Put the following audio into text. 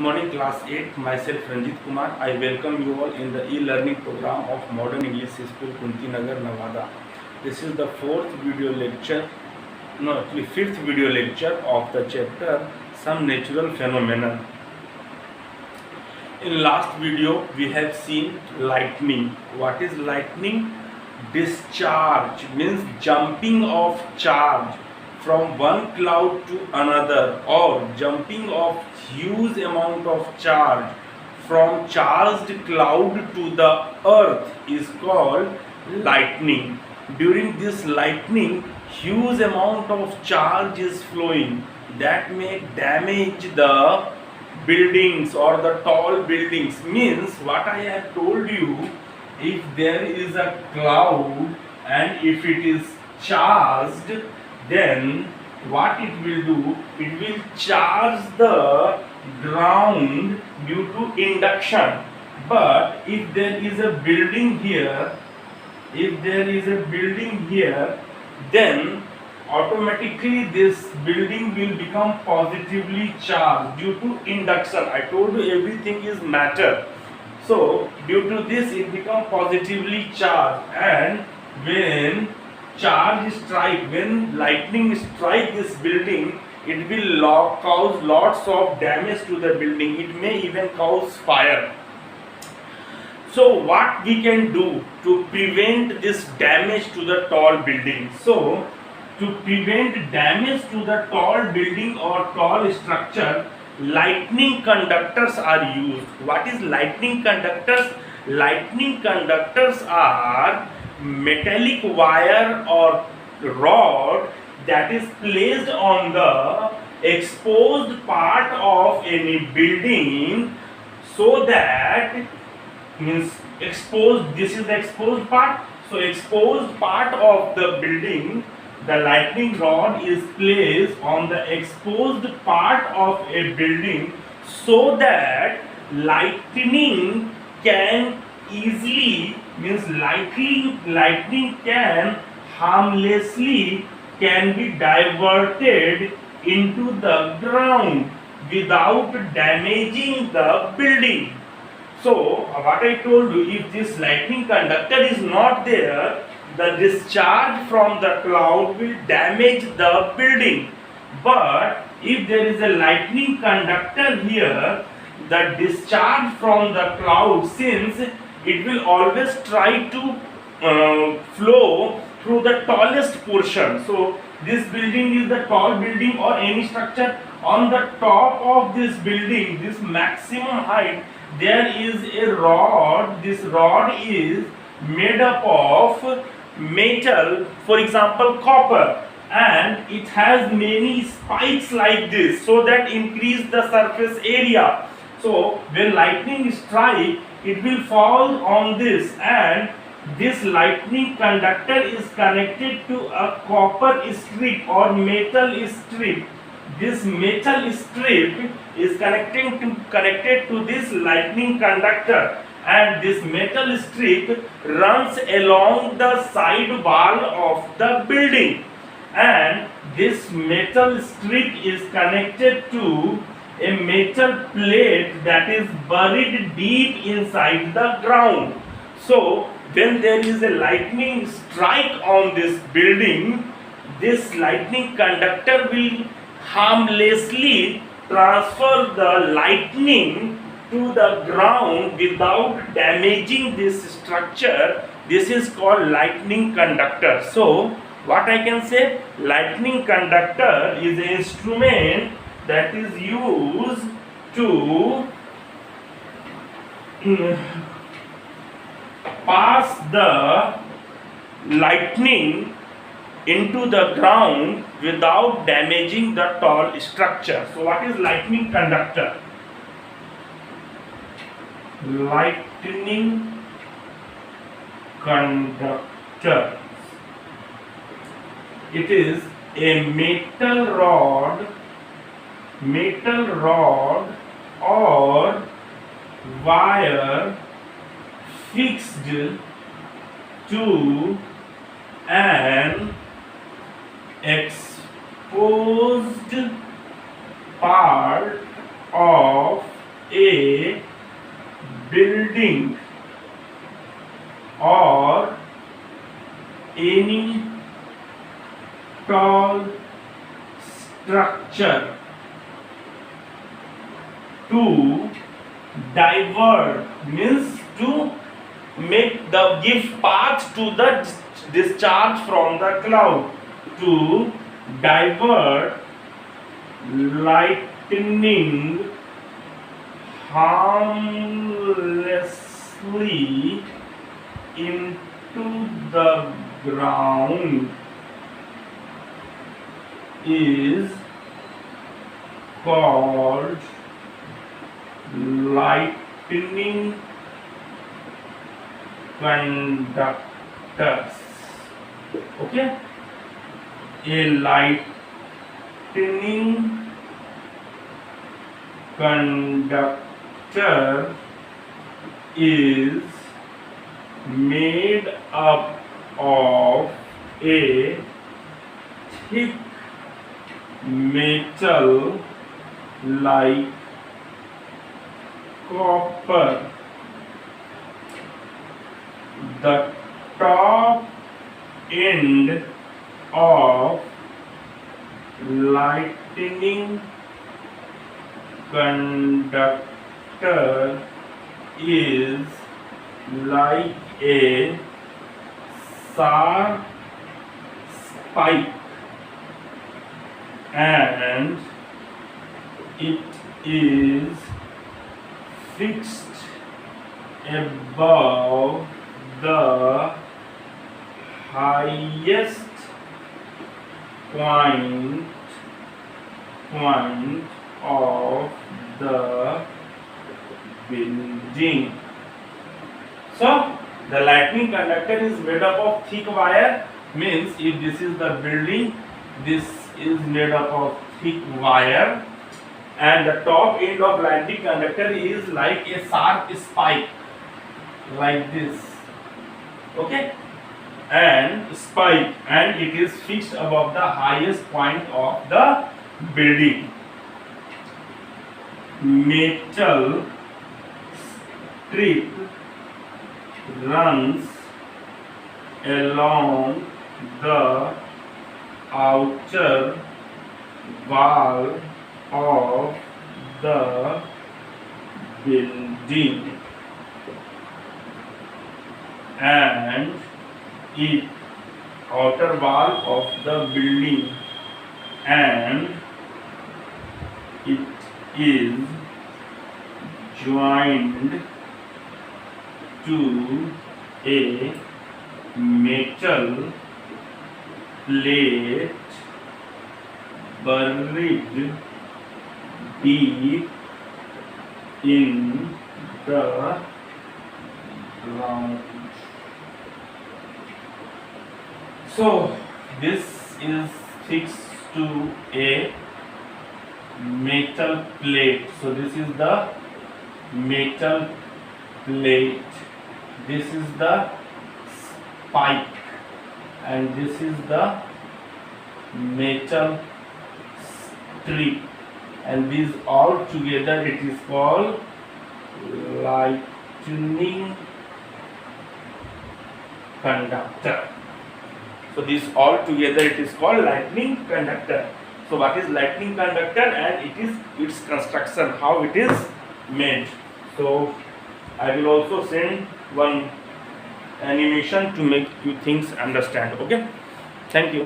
morning, class 8. Myself Ranjit Kumar. I welcome you all in the e-learning program of Modern English School, Kunti Nagar, Nevada. This is the fifth video lecture of the chapter Some Natural Phenomena. In last video, we have seen lightning. What is lightning? Discharge means jumping of charge from one cloud to another, or jumping of huge amount of charge from charged cloud to the earth is called lightning. During this lightning, huge amount of charge is flowing that may damage the buildings or the tall buildings. Means what I have told you, if there is a cloud and if it is charged, then what it will do, it will charge the ground due to induction. But if there is a building here, then automatically this building will become positively charged due to induction. I told you everything is matter. So due to this it becomes positively charged, and when lightning strike this building, it will cause lots of damage to the building. It may even cause fire. So what we can do to prevent this damage to the tall building? So to prevent damage to the tall building or tall structure, lightning conductors are used. What is lightning conductors? Lightning conductors are metallic wire or rod that is placed on the exposed part of any building, so that means exposed, this is the exposed part. So exposed part of the building, the lightning rod is placed on the exposed part of a building, so that lightning can easily, means lightning can harmlessly can be diverted into the ground without damaging the building. So what I told you, if this lightning conductor is not there, the discharge from the cloud will damage the building. But if there is a lightning conductor here, the discharge from the cloud, since it will always try to flow through the tallest portion. So this building is the tall building or any structure. On the top of this building, this maximum height, there is a rod. This rod is made up of metal, for example copper, and it has many spikes like this, so that increase the surface area. So when lightning strike, it will fall on this, and this lightning conductor is connected to a copper strip or metal strip. This metal strip is connected to this lightning conductor, and this metal strip runs along the side wall of the building, and this metal strip is connected to a metal plate that is buried deep inside the ground. So when there is a lightning strike on this building, this lightning conductor will harmlessly transfer the lightning to the ground without damaging this structure. This is called lightning conductor. So what I can say, lightning conductor is an instrument that is used to pass the lightning into the ground without damaging the tall structure. So what is lightning conductor? Lightning conductor, it is a metal rod or wire fixed to an exposed part of a building or any tall structure to divert means to make the give path to the discharge from the cloud, to divert lightning harmlessly into the ground is called lightning conductors. Okay, a lightning conductor is made up of a thick metal like copper. The top end of lightning conductor is like a sharp spike, and it is fixed above the highest point of the building. So the lightning conductor is made up of thick wire, means if this is the building, this is made up of thick wire, and the top end of lightning conductor is like a sharp spike like this. Okay, and spike, and it is fixed above the highest point of the building. Metal strip runs along the outer wall of the building, and it outer wall of the building, and it is joined to a metal plate buried deep in the ground. So this is fixed to a metal plate. So this is the metal plate, this is the spike, and this is the metal strip, and these all together it is called lightning conductor. So this all together it is called lightning conductor. So what is lightning conductor, and it is its construction, how it is made. So I will also send one animation to make you things understand. Okay, thank you.